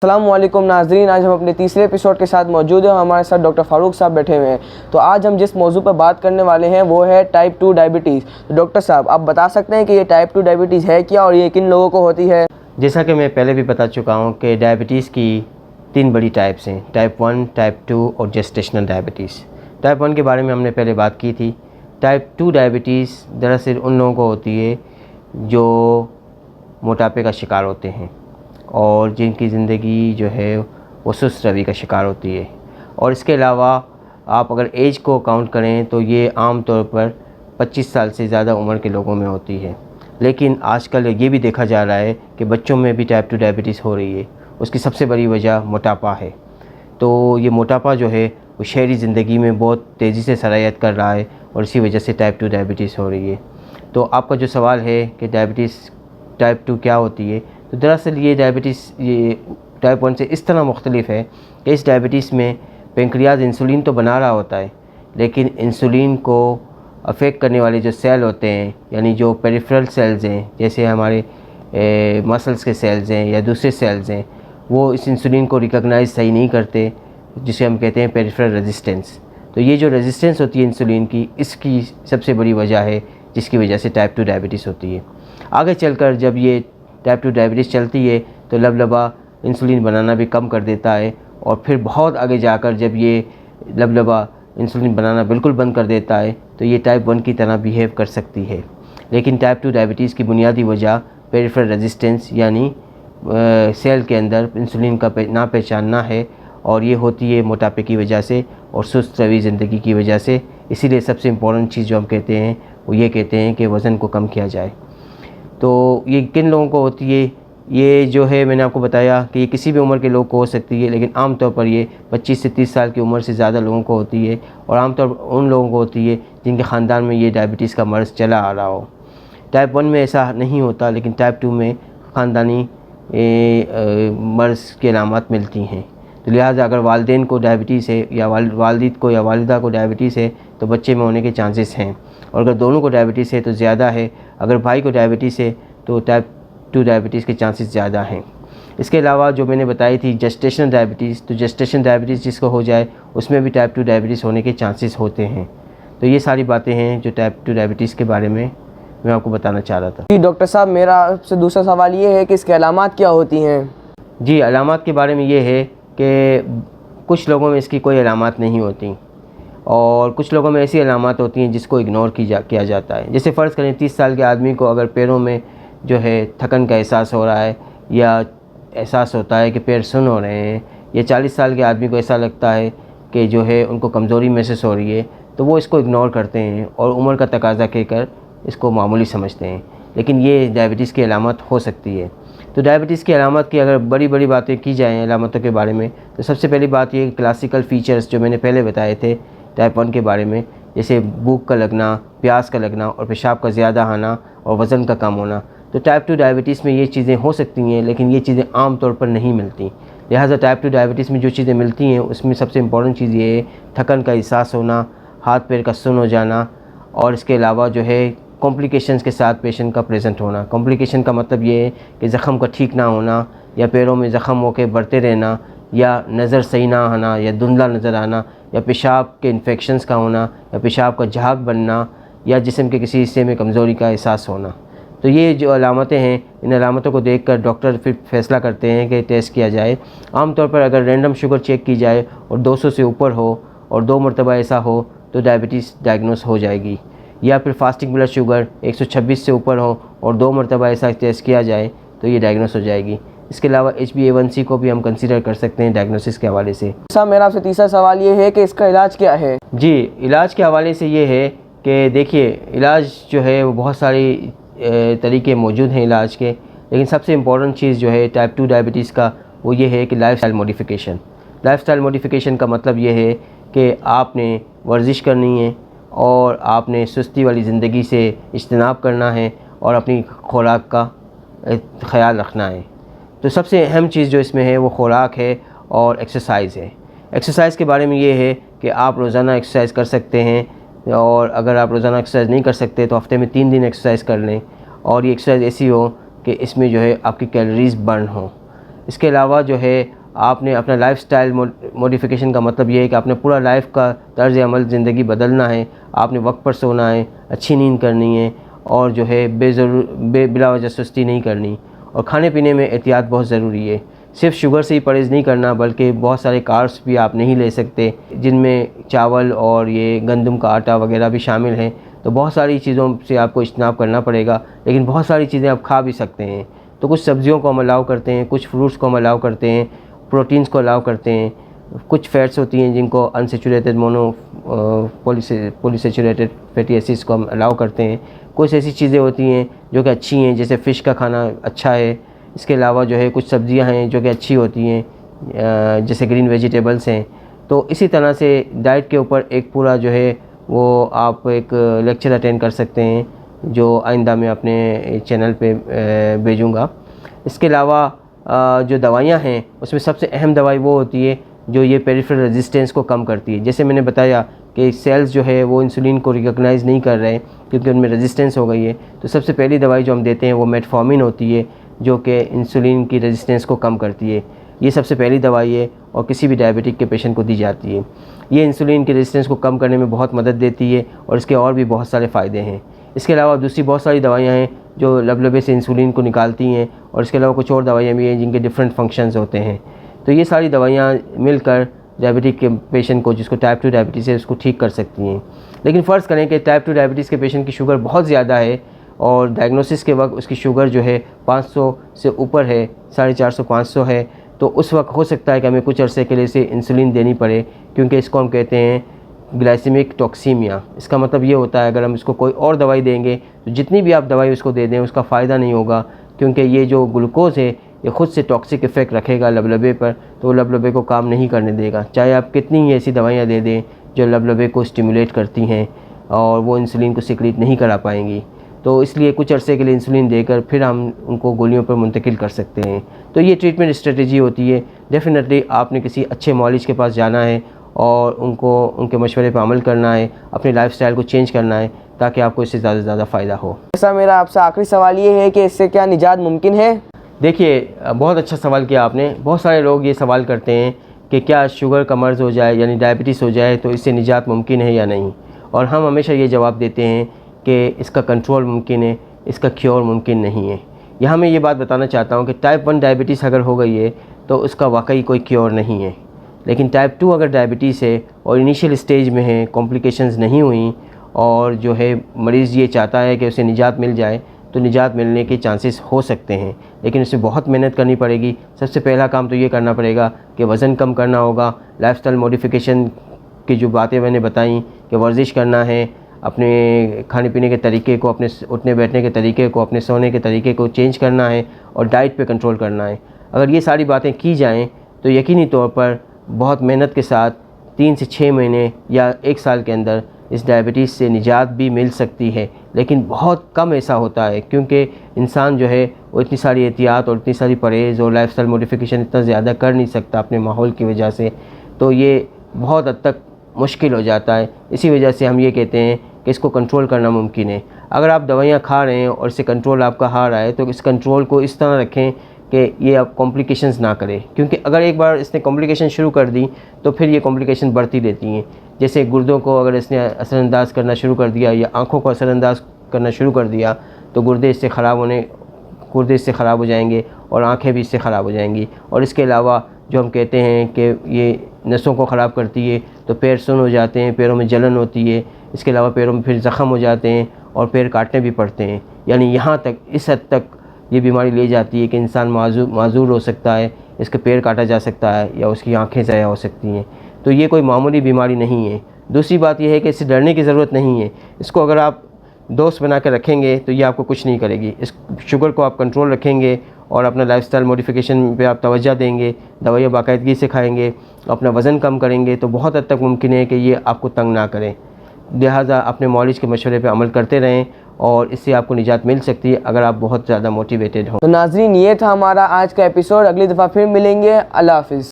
अस्सलामुअलैकुम नाज़रीन, आज हम अपने तीसरे एपिसोड के साथ मौजूद हैं। हमारे साथ डॉक्टर फ़ारूक साहब बैठे हुए हैं। तो आज हम जिस मौजू पर बात करने वाले हैं वो है टाइप 2 डायबिटीज़। तो डॉक्टर साहब, आप बता सकते हैं कि ये टाइप 2 डायबिटीज़ है क्या और ये किन लोगों को होती है? जैसा कि मैं पहले भी बता चुका हूँ कि डायबिटीज़ की 3 बड़ी टाइप्स हैं, टाइप 1, टाइप 2 और जेस्टेशनल डायबिटीज़। टाइप 1 के बारे में हमने पहले बात की थी। टाइप 2 डायबिटीज़ दरअसल उन लोगों को होती है जो मोटापे का शिकार होते हैं और जिनकी ज़िंदगी जो है वो सुस्त रवि का शिकार होती है। और इसके अलावा आप अगर एज को काउंट करें तो ये आम तौर पर 25 साल से ज़्यादा उम्र के लोगों में होती है। लेकिन आजकल ये भी देखा जा रहा है कि बच्चों में भी टाइप 2 डायबिटीज़ हो रही है। उसकी सबसे बड़ी वजह मोटापा है। तो ये मोटापा जो है वो शहरी ज़िंदगी में बहुत तेज़ी से सरायत कर रहा है और इसी वजह से टाइप 2 डायबिटीज़ हो रही है। तो आपका जो सवाल है कि डायबिटीज़ टाइप 2 क्या होती है, तो दरअसल ये डायबिटीज़ ये टाइप 1 से इस तरह मुख्तलिफ है कि इस डायबिटीज़ में पेंक्रियाज इंसुलिन तो बना रहा होता है, लेकिन इंसुलिन को अफेक्ट करने वाले जो सेल होते हैं, यानी जो पेरिफेरल सेल्स हैं, जैसे हमारे मसल्स के सेल्स हैं या दूसरे सेल्स हैं, वो इस इंसुलिन को रिकॉग्नाइज सही नहीं करते, जिसे हम कहते हैं पेरिफेरल रेजिस्टेंस। तो ये जो रेजिस्टेंस होती है इंसुलिन की, इसकी सबसे बड़ी वजह है जिसकी वजह से टाइप 2 डायबिटीज़ होती है। आगे चलकर जब ये टाइप 2 डायबिटीज़ चलती है तो लबलबा इंसुलिन बनाना भी कम कर देता है और फिर बहुत आगे जाकर जब ये लबलबा इंसुलिन बनाना बिल्कुल बंद कर देता है तो ये टाइप 1 की तरह बिहेव कर सकती है। लेकिन टाइप 2 डायबिटीज़ की बुनियादी वजह पेरिफेरल रेजिस्टेंस यानी सेल के अंदर इंसुलिन का ना पहचानना है, और ये होती है मोटापे की वजह से और सुस्त रवि ज़िंदगी की वजह से। इसीलिए सबसे इम्पोर्टेंट चीज़ जो हम कहते हैं वो ये कहते हैं कि वज़न को कम किया जाए। तो ये किन लोगों को होती है, ये जो है मैंने आपको बताया कि ये किसी भी उम्र के लोग को हो सकती है, लेकिन आम तौर पर ये 25 से 30 साल की उम्र से ज़्यादा लोगों को होती है और आम तौर पर उन लोगों को होती है जिनके ख़ानदान में ये डायबिटीज़ का मर्ज़ चला आ रहा हो। टाइप 1 में ऐसा नहीं होता, लेकिन टाइप 2 में ख़ानदानी मर्ज़ की अलामत मिलती हैं। तो लिहाजा अगर वालिदैन को डायबिटीज़ है या वालिद को या वालिदा को डायबिटीज़ है तो बच्चे में होने के चांसेस हैं, और अगर दोनों को डायबिटीज़ है तो ज़्यादा है। अगर भाई को डायबिटीज़ है तो टाइप 2 डायबिटीज़ के चांसेस ज़्यादा हैं। इसके अलावा जो मैंने बताई थी जेस्टेशनल डायबिटीज़, तो जेस्टेशनल डायबिटीज़ जिसको हो जाए उसमें भी टाइप 2 डायबिटीज़ होने के चांसेस होते हैं। तो ये सारी बातें हैं जो टाइप 2 डायबिटीज़ के बारे में मैं आपको बताना चाह रहा था। जी डॉक्टर साहब, मेरा आपसे दूसरा सवाल ये है कि इसकी अलामात क्या होती हैं? जी, अलामात के बारे में ये है कि कुछ लोगों में इसकी कोई अलामात नहीं होती और कुछ लोगों में ऐसी अलामात होती हैं जिसको इग्नोर किया जाता है। जैसे फ़र्ज़ करें 30 साल के आदमी को अगर पैरों में जो है थकन का एहसास हो रहा है या एहसास होता है कि पैर सुन्न हो रहे हैं, या 40 साल के आदमी को ऐसा लगता है कि जो है उनको कमज़ोरी महसूस हो रही है, तो वो इसको इग्नोर करते हैं और उम्र का तकाज़ा कहकर इसको मामूली समझते हैं। लेकिन ये डायबिटीज़ की अलामत हो सकती है। तो डायबिटीज़ की अलामत की अगर बड़ी बड़ी बातें की जाएँ अलामतों के बारे में, तो सबसे पहली बात ये क्लासिकल फ़ीचर्स जो मैंने पहले बताए थे टाइप 1 के बारे में, जैसे भूख का लगना, प्यास का लगना और पेशाब का ज़्यादा आना और वज़न का कम होना। तो टाइप 2 डायबिटीज़ में ये चीज़ें हो सकती हैं, लेकिन ये चीज़ें आम तौर पर नहीं मिलती। लिहाजा टाइप 2 डायबिटीज़ में जो चीज़ें मिलती हैं उसमें सबसे इम्पॉर्टेंट चीज़ ये है थकन का एहसास होना, हाथ पैर का सुन्न हो जाना, और इसके अलावा जो है कॉम्प्लिकेशंस के साथ पेशेंट का प्रेजेंट होना। कॉम्प्लिकेशन का मतलब ये है कि ज़ख़म का ठीक ना होना, या पैरों में ज़ख़म होकर बढ़ते रहना, या नज़र सही ना आना, या धुंधला नज़र आना, या पेशाब के इन्फेक्शंस का होना, या पेशाब का झाग बनना, या जिस्म के किसी हिस्से में कमज़ोरी का एहसास होना। तो ये जो अलामतें हैं, इन अलामतों को देखकर डॉक्टर फिर फैसला करते हैं कि टेस्ट किया जाए। आमतौर पर अगर रैंडम शुगर चेक की जाए और 200 से ऊपर हो और 2 मरतबा ऐसा हो तो डायबिटीज़ डायग्नोस हो जाएगी, या फिर फास्टिंग ब्लड शुगर 126 से ऊपर हो और 2 मरतबा ऐसा टेस्ट किया जाए तो ये डायग्नोस हो जाएगी। इसके अलावा HbA1c को भी हम कंसीडर कर सकते हैं डायग्नोसिस के हवाले से। साहब, मेरा आपसे तीसरा सवाल ये है कि इसका इलाज क्या है? जी, इलाज के हवाले से ये है कि देखिए, इलाज जो है वो बहुत सारी तरीके मौजूद हैं इलाज के, लेकिन सबसे इम्पॉर्टेंट चीज़ जो है टाइप 2 डायबिटीज़ का वो ये है कि लाइफस्टाइल मॉडिफिकेशन। लाइफस्टाइल मॉडिफिकेशन का मतलब ये है कि आपने वर्जिश करनी है और आपने सुस्ती वाली ज़िंदगी से इज्तनाब करना है और अपनी खुराक का ख़याल रखना है। तो सबसे अहम चीज़ जो इसमें है वो खुराक है और एक्सरसाइज़ है। एक्सरसाइज़ के बारे में ये है कि आप रोज़ाना एक्सरसाइज कर सकते हैं, और अगर आप रोज़ाना एक्सरसाइज नहीं कर सकते तो हफ़्ते में 3 दिन एक्सरसाइज कर लें, और ये एक्सरसाइज ऐसी हो कि इसमें जो है आपकी कैलोरीज़ बर्न हो। इसके अलावा जो है आपने अपना लाइफस्टाइल मॉडिफिकेशन का मतलब ये है कि आपने पूरा लाइफ का तर्ज अमल ज़िंदगी बदलना है। आपने वक्त पर सोना है, अच्छी नींद करनी है और जो है बिला वजह सुस्ती नहीं करनी। और खाने पीने में एहतियात बहुत ज़रूरी है। सिर्फ शुगर से ही परहेज़ नहीं करना, बल्कि बहुत सारे कार्ब्स भी आप नहीं ले सकते, जिनमें चावल और ये गंदम का आटा वगैरह भी शामिल हैं। तो बहुत सारी चीज़ों से आपको इज्तनाब करना पड़ेगा, लेकिन बहुत सारी चीज़ें आप खा भी सकते हैं। तो कुछ सब्जियों को हम अलाउ करते हैं, कुछ फ्रूट्स को हम अलाउ करते हैं, प्रोटीन्स को अलाउ करते हैं, कुछ फैट्स होती हैं जिनको अनसेचुरेटेड पॉलीसेचुरेटेड फैटी एसिड्स को हम अलाउ करते हैं। कुछ ऐसी चीज़ें होती हैं जो कि अच्छी हैं, जैसे फ़िश का खाना अच्छा है। इसके अलावा जो है कुछ सब्जियां हैं जो कि अच्छी होती हैं, जैसे ग्रीन वेजिटेबल्स हैं। तो इसी तरह से डाइट के ऊपर एक पूरा जो है वो आप एक लेक्चर अटेंड कर सकते हैं, जो आइंदा मैं अपने चैनल पे भेजूँगा। इसके अलावा जो दवाइयाँ हैं उसमें सबसे अहम दवाई वो होती है जो ये पेरिफेरल रेजिस्टेंस को कम करती है। जैसे मैंने बताया कि सेल्स जो है वो इंसुलिन को रिकॉग्नाइज़ नहीं कर रहे हैं क्योंकि उनमें रेजिस्टेंस हो गई है। तो सबसे पहली दवाई जो हम देते हैं वो मेटफॉर्मिन होती है, जो कि इंसुलिन की रेजिस्टेंस को कम करती है। ये सबसे पहली दवाई है और किसी भी डायबिटिक के पेशेंट को दी जाती है। ये इंसुलिन की रेजिस्टेंस को कम करने में बहुत मदद देती है और इसके और भी बहुत सारे फ़ायदे हैं। इसके अलावा दूसरी बहुत सारी दवाइयाँ हैं जो लबलबे से इंसुलिन को निकालती हैं, और इसके अलावा कुछ और दवाइयाँ भी हैं जिनके डिफरेंट फंक्शंस होते हैं। तो ये सारी दवाइयाँ मिलकर डायबिटिक के पेशेंट को, जिसको टाइप 2 डायबिटीज़ है, उसको ठीक कर सकती हैं। लेकिन फ़र्ज़ करें कि टाइप 2 डायबिटीज़ के पेशेंट की शुगर बहुत ज़्यादा है और डायग्नोसिस के वक्त उसकी शुगर जो है 500 से ऊपर है, 450-500 है, तो उस वक्त हो सकता है कि हमें कुछ अरसे के लिए इसे इंसुलिन देनी पड़े, क्योंकि इसको हम कहते हैं ग्लाइसेमिक टॉक्सीमिया। इसका मतलब ये होता है अगर हम इसको कोई और दवाई देंगे तो जितनी भी आप दवाई उसको दे दें उसका फ़ायदा नहीं होगा, क्योंकि ये जो ग्लूकोज़ है ये ख़ुद से टॉक्सिक इफ़ेक्ट रखेगा लबलबे पर, तो लबलबे को काम नहीं करने देगा। चाहे आप कितनी ही ऐसी दवाइयाँ दे दें जो लबलबे को स्टिमुलेट करती हैं और वो इंसुलिन को सिक्रीट नहीं करा पाएंगी। तो इसलिए कुछ अरसे के लिए इंसुलिन देकर फिर हम उनको गोलियों पर मुंतकिल कर सकते हैं। तो ये ट्रीटमेंट स्ट्रेटजी होती है। डेफिनेटली आपने किसी अच्छे मॉलिज के पास जाना है और उनको उनके मशवरे पर अमल करना है, अपने लाइफस्टाइल को चेंज करना है, ताकि आपको इससे ज़्यादा से ज़्यादा फ़ायदा हो। ऐसा मेरा आपसे आखिरी सवाल ये है कि इससे क्या निजात मुमकिन है? देखिए, बहुत अच्छा सवाल किया आपने। बहुत सारे लोग ये सवाल करते हैं कि क्या शुगर का मर्ज़ हो जाए यानी डायबिटीज़ हो जाए तो इससे निजात मुमकिन है या नहीं, और हम हमेशा ये जवाब देते हैं कि इसका कंट्रोल मुमकिन है, इसका क्योर मुमकिन नहीं है। यहाँ मैं ये बात बताना चाहता हूँ कि टाइप 1 डायबिटीज़ अगर हो गई है तो उसका वाकई कोई क्योर नहीं है, लेकिन टाइप 2 अगर डायबिटीज़ है और इनिशियल स्टेज में है, कॉम्प्लिकेशंस नहीं हुई और जो है मरीज़ ये चाहता है कि उसे निजात मिल जाए, तो निजात मिलने के चांसेस हो सकते हैं, लेकिन उसे बहुत मेहनत करनी पड़ेगी। सबसे पहला काम तो ये करना पड़ेगा कि वज़न कम करना होगा। लाइफस्टाइल मॉडिफिकेशन की जो बातें मैंने बताई कि वर्जिश करना है, अपने खाने पीने के तरीके को, अपने उठने बैठने के तरीके को, अपने सोने के तरीके को चेंज करना है और डाइट पे कंट्रोल करना है। अगर ये सारी बातें की जाएँ तो यकीनी तौर पर बहुत मेहनत के साथ 3 से 6 महीने या 1 साल के अंदर इस डायबिटीज़ से निजात भी मिल सकती है। लेकिन बहुत कम ऐसा होता है, क्योंकि इंसान जो है वो इतनी सारी एहतियात और इतनी सारी परहेज़ और लाइफस्टाइल मॉडिफिकेशन इतना ज़्यादा कर नहीं सकता अपने माहौल की वजह से, तो ये बहुत हद तक मुश्किल हो जाता है। इसी वजह से हम ये कहते हैं कि इसको कंट्रोल करना मुमकिन है। अगर आप दवाइयाँ खा रहे हैं और इससे कंट्रोल आपका हार आए तो इस कंट्रोल को इस तरह रखें कि ये अब कॉम्प्लिकेशंस ना करे, क्योंकि अगर एक बार इसने कॉम्प्लिकेशन शुरू कर दी तो फिर ये कॉम्प्लिकेशन बढ़ती रहती हैं। जैसे गुर्दों को अगर इसने असरअंदाज करना शुरू कर दिया या आँखों को असरअंदाज करना शुरू कर दिया तो गुर्दे इससे ख़राब हो जाएंगे और आँखें भी इससे ख़राब हो जाएंगी। और इसके अलावा जो हम कहते हैं कि ये नसों को ख़राब करती है, तो पैर सुन्न हो जाते हैं, पैरों में जलन होती है। इसके अलावा पैरों में फिर ज़ख़म हो जाते हैं और पैर काटने भी पड़ते हैं। यानी यहाँ तक, इस हद तक ये बीमारी ले जाती है कि इंसान माजूर हो सकता है, इसके पैर काटा जा सकता है या उसकी आँखें ज़ाया हो सकती हैं। तो ये कोई मामूली बीमारी नहीं है। दूसरी बात यह है कि इससे डरने की ज़रूरत नहीं है। इसको अगर आप दोस्त बना कर रखेंगे तो ये आपको कुछ नहीं करेगी। इस शुगर को आप कंट्रोल रखेंगे और अपना लाइफस्टाइल मॉडिफिकेशन पे आप तवज्जो देंगे, दवाइयाँ बाकायदगी से खाएंगे, अपना वज़न कम करेंगे, तो बहुत हद तक मुमकिन है कि ये आपको तंग ना करें। लिहाजा अपने मौलिज के मशवरे पे अमल करते रहें और इससे आपको निजात मिल सकती है अगर आप बहुत ज़्यादा मोटिवेटेड हों। तो नाज़रीन, ये था हमारा आज का एपिसोड। अगली दफ़ा फिर मिलेंगे। अल्लाह हाफ़िज़।